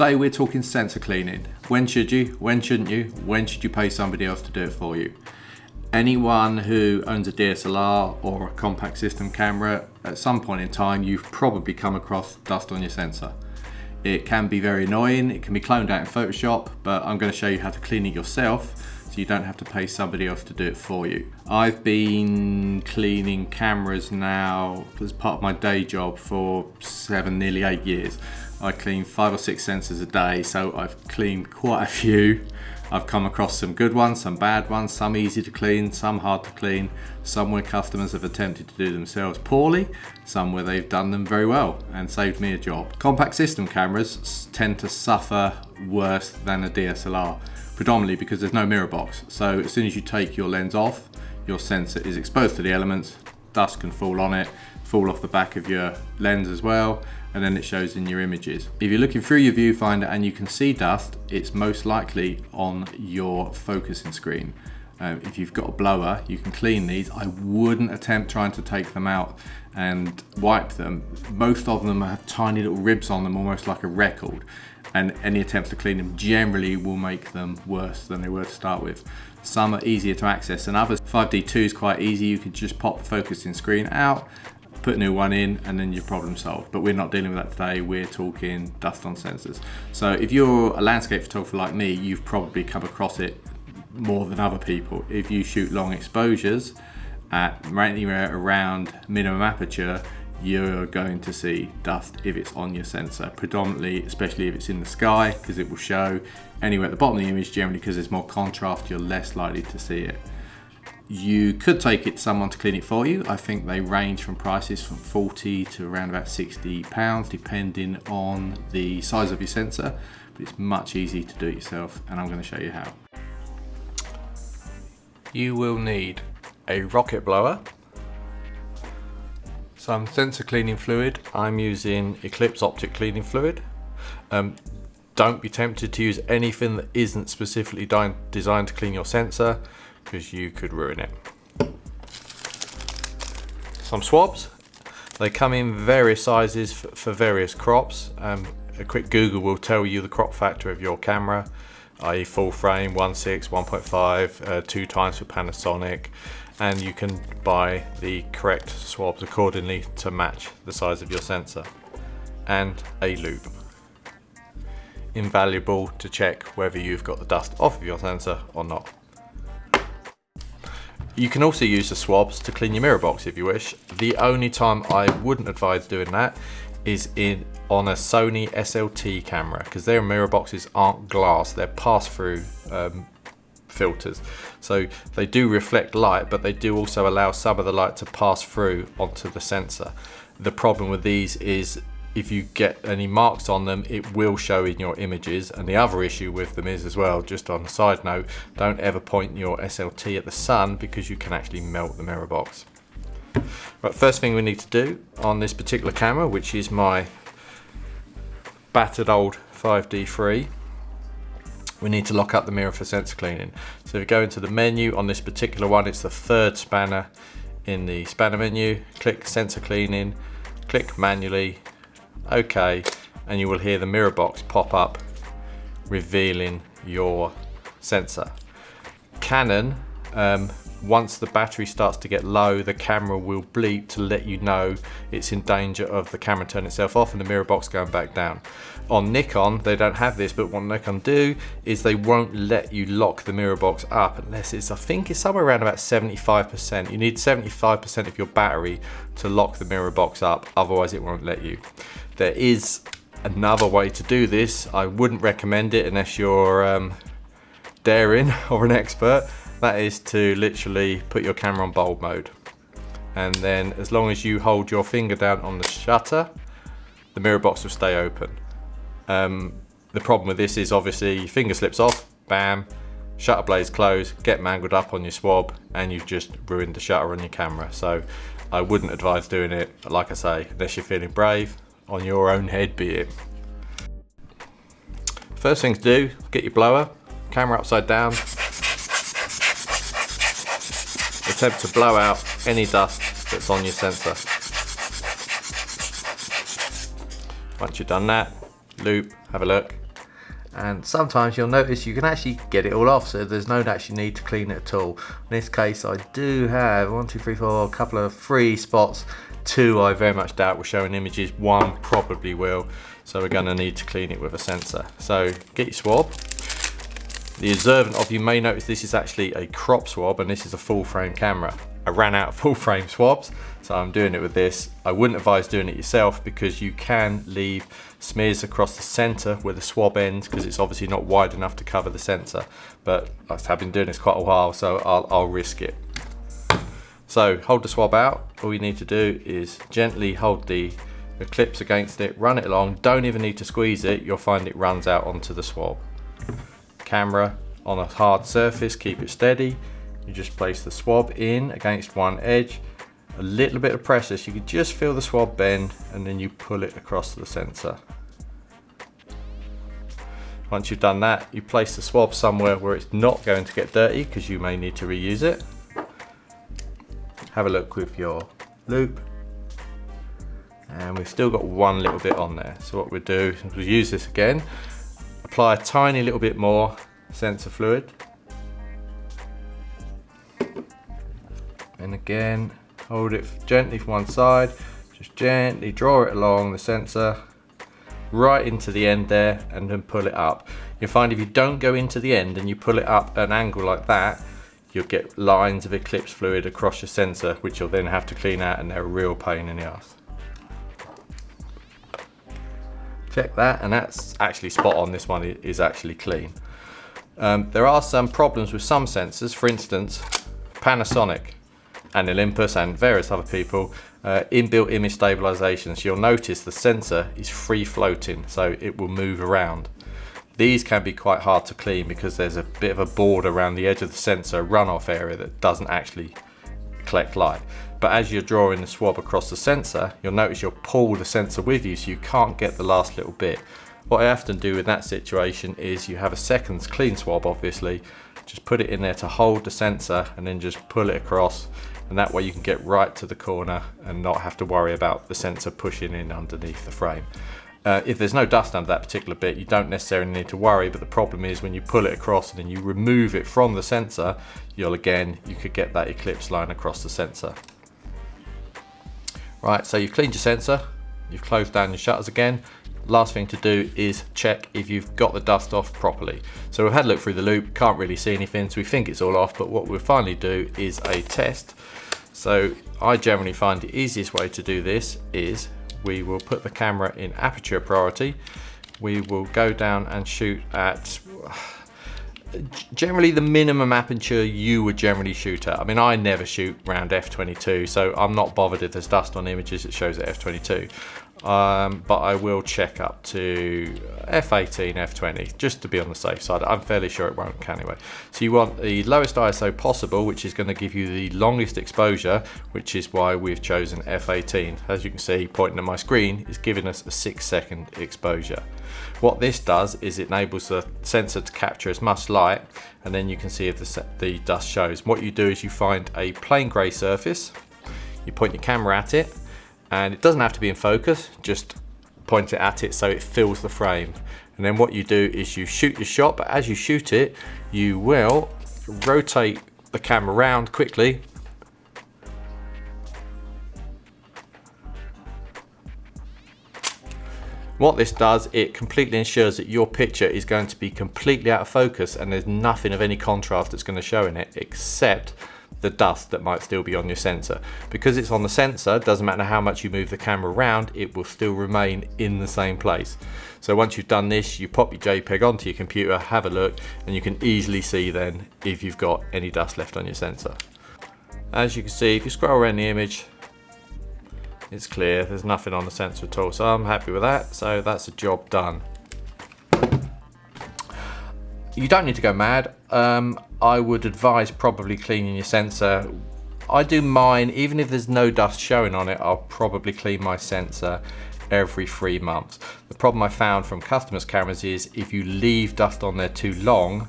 Today we're talking sensor cleaning. When should you? When shouldn't you? When should you pay somebody else to do it for you? Anyone who owns a DSLR or a compact system camera, at some point in time you've probably come across dust on your sensor. It can be very annoying, it can be cloned out in Photoshop, but I'm going to show you how to clean it yourself so you don't have to pay somebody else to do it for you. I've been cleaning cameras now as part of my day job for 7, nearly 8 years. I clean 5 or 6 sensors a day, so I've cleaned quite a few. I've come across some good ones, some bad ones, some easy to clean, some hard to clean, some where customers have attempted to do themselves poorly, some where they've done them very well and saved me a job. Compact system cameras tend to suffer worse than a DSLR, predominantly because there's no mirror box. So as soon as you take your lens off, your sensor is exposed to the elements, dust can fall on it, fall off the back of your lens as well, and then it shows in your images. If you're looking through your viewfinder and you can see dust, it's most likely on your focusing screen. If you've got a blower, you can clean these. I wouldn't attempt trying to take them out and wipe them. Most of them have tiny little ribs on them, almost like a record, and any attempts to clean them generally will make them worse than they were to start with. Some are easier to access than others. 5D2 is quite easy. You can just pop the focusing screen out, put a new one in, and then your problem solved. But we're not dealing with that today. We're talking dust on sensors. So if you're a landscape photographer like me, you've probably come across it more than other people. If you shoot long exposures at anywhere around minimum aperture, you're going to see dust if it's on your sensor, predominantly, especially if it's in the sky, because it will show. Anywhere at the bottom of the image, generally because there's more contrast, you're less likely to see it. You could take it to someone to clean it for you. I think they range from prices from 40 to around about £60, depending on the size of your sensor, but it's much easier to do it yourself, and I'm going to show you how. You will need a rocket blower, some sensor cleaning fluid. I'm using Eclipse optic cleaning fluid. Don't be tempted to use anything that isn't specifically designed to clean your sensor, because you could ruin it. Some swabs. They come in various sizes for various crops. A quick Google will tell you the crop factor of your camera, i.e. full frame, 1.6, 1.5, 2 times for Panasonic, and you can buy the correct swabs accordingly to match the size of your sensor. And a loupe. Invaluable to check whether you've got the dust off of your sensor or not. You can also use the swabs to clean your mirror box if you wish. The only time I wouldn't advise doing that is on a Sony SLT camera, because their mirror boxes aren't glass, they're pass-through filters. So they do reflect light, but they do also allow some of the light to pass through onto the sensor. The problem with these is if you get any marks on them, it will show in your images. And the other issue with them is as well, just on a side note, don't ever point your SLT at the sun, because you can actually melt the mirror box. Right, first thing we need to do on this particular camera, which is my battered old 5D3, we need to lock up the mirror for sensor cleaning. So if you go into the menu on this particular one, it's the third spanner in the spanner menu, click sensor cleaning, click manually, OK, and you will hear the mirror box pop up revealing your sensor. Canon, once the battery starts to get low, the camera will bleep to let you know it's in danger of the camera turning itself off and the mirror box going back down. On Nikon, they don't have this, but what Nikon do is they won't let you lock the mirror box up unless it's, I think it's somewhere around about 75%. You need 75% of your battery to lock the mirror box up, otherwise it won't let you. There is another way to do this. I wouldn't recommend it unless you're daring or an expert. That is to literally put your camera on bulb mode. And then as long as you hold your finger down on the shutter, the mirror box will stay open. The problem with this is obviously your finger slips off, bam, shutter blades close, get mangled up on your swab, and you've just ruined the shutter on your camera. So I wouldn't advise doing it, like I say, unless you're feeling brave, on your own head be it. First thing to do, get your blower, camera upside down, attempt to blow out any dust that's on your sensor. Once you've done that, loupe, have a look, and sometimes you'll notice you can actually get it all off, so there's no actual need to clean it at all. In this case I do have 1, 2, 3, 4, a couple of 3 spots. 2 I very much doubt will show in images, 1 probably will, so we're going to need to clean it with a sensor. So get your swab. The observant of you may notice this is actually a crop swab and this is a full frame camera. I ran out of full frame swabs, so I'm doing it with this. I wouldn't advise doing it yourself because you can leave smears across the center where the swab ends, because it's obviously not wide enough to cover the sensor. But I've been doing this quite a while, so I'll risk it. So hold the swab out. All you need to do is gently hold the clips against it, run it along. Don't even need to squeeze it, you'll find it runs out onto the swab. Camera on a hard surface, keep it steady. You just place the swab in against one edge, a little bit of pressure so you can just feel the swab bend, and then you pull it across the sensor. Once you've done that, you place the swab somewhere where it's not going to get dirty because you may need to reuse it. Have a look with your loop, and we've still got one little bit on there. So what we'll do is we'll use this again, apply a tiny little bit more sensor fluid, and again hold it gently from one side, just gently draw it along the sensor right into the end there, and then pull it up. You'll find if you don't go into the end and you pull it up at an angle like that, you'll get lines of Eclipse fluid across your sensor, which you'll then have to clean out, and they're a real pain in the ass. Check that, and that's actually spot on. This one is actually clean. There are some problems with some sensors, for instance Panasonic and Olympus and various other people, inbuilt image stabilization. So you'll notice the sensor is free floating, so it will move around. These can be quite hard to clean because there's a bit of a board around the edge of the sensor runoff area that doesn't actually collect light. But as you're drawing the swab across the sensor, you'll notice you'll pull the sensor with you, so you can't get the last little bit. What I often do in that situation is you have a second clean swab, obviously, just put it in there to hold the sensor and then just pull it across, and that way you can get right to the corner and not have to worry about the sensor pushing in underneath the frame. If there's no dust under that particular bit, you don't necessarily need to worry, but the problem is when you pull it across and then you remove it from the sensor, you could get that Eclipse line across the sensor. Right, so you've cleaned your sensor, you've closed down your shutters again. Last thing to do is check if you've got the dust off properly. So we've had a look through the loop, can't really see anything, so we think it's all off, but what we'll finally do is a test. So I generally find the easiest way to do this is we will put the camera in aperture priority. We will go down and shoot at generally the minimum aperture you would generally shoot at. I mean, I never shoot around f22, so I'm not bothered if there's dust on images, it shows at f22. But I will check up to f18, f20, just to be on the safe side. I'm fairly sure it won't anyway. So you want the lowest ISO possible, which is going to give you the longest exposure, which is why we've chosen f18. As you can see, pointing at my screen, is giving us a 6-second exposure. What this does is it enables the sensor to capture as much light, and then you can see if the dust shows. What you do is you find a plain grey surface, you point your camera at it, and it doesn't have to be in focus, just point it at it so it fills the frame. And then what you do is you shoot your shot, but as you shoot it, you will rotate the camera around quickly. What this does, it completely ensures that your picture is going to be completely out of focus and there's nothing of any contrast that's going to show in it except the dust that might still be on your sensor. Because it's on the sensor, doesn't matter how much you move the camera around, it will still remain in the same place. So once you've done this, you pop your JPEG onto your computer, have a look, and you can easily see then if you've got any dust left on your sensor. As you can see, if you scroll around the image, it's clear, there's nothing on the sensor at all, so I'm happy with that. So that's a job done. You don't need to go mad. I would advise probably cleaning your sensor. I do mine, even if there's no dust showing on it, I'll probably clean my sensor every 3 months. The problem I found from customers' cameras is if you leave dust on there too long,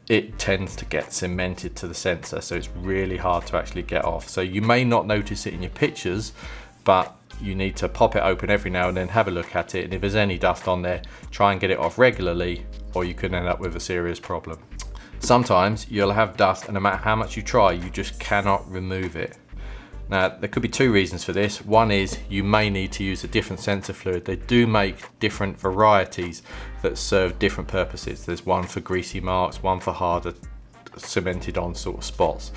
it tends to get cemented to the sensor, so it's really hard to actually get off. So you may not notice it in your pictures, but you need to pop it open every now and then, have a look at it, and if there's any dust on there, try and get it off regularly, or you could end up with a serious problem. Sometimes you'll have dust, and no matter how much you try, you just cannot remove it. Now, there could be two reasons for this. One is you may need to use a different sensor fluid. They do make different varieties that serve different purposes. There's one for greasy marks, one for harder cemented on sort of spots.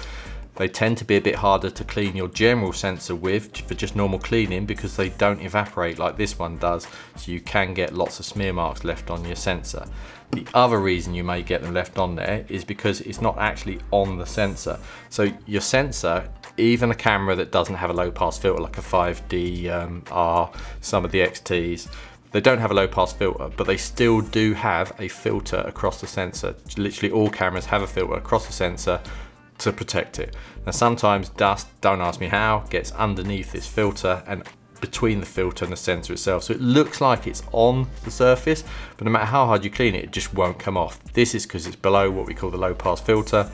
They tend to be a bit harder to clean your general sensor with for just normal cleaning, because they don't evaporate like this one does, so you can get lots of smear marks left on your sensor. The other reason you may get them left on there is because it's not actually on the sensor. So your sensor, even a camera that doesn't have a low pass filter like a 5D R, some of the XTs, they don't have a low pass filter, but they still do have a filter across the sensor. Literally all cameras have a filter across the sensor to protect it. Now sometimes dust, don't ask me how, gets underneath this filter and between the filter and the sensor itself. So it looks like it's on the surface, but no matter how hard you clean it, it just won't come off. This is because it's below what we call the low pass filter,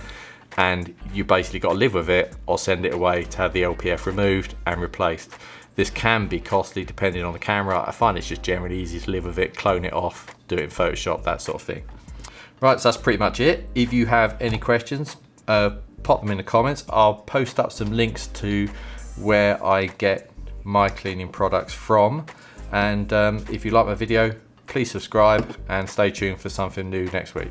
and you basically got to live with it or send it away to have the LPF removed and replaced. This can be costly depending on the camera. I find it's just generally easy to live with it, clone it off, do it in Photoshop, that sort of thing. Right, so that's pretty much it. If you have any questions, pop them in the comments. I'll post up some links to where I get my cleaning products from. And if you like my video, please subscribe and stay tuned for something new next week.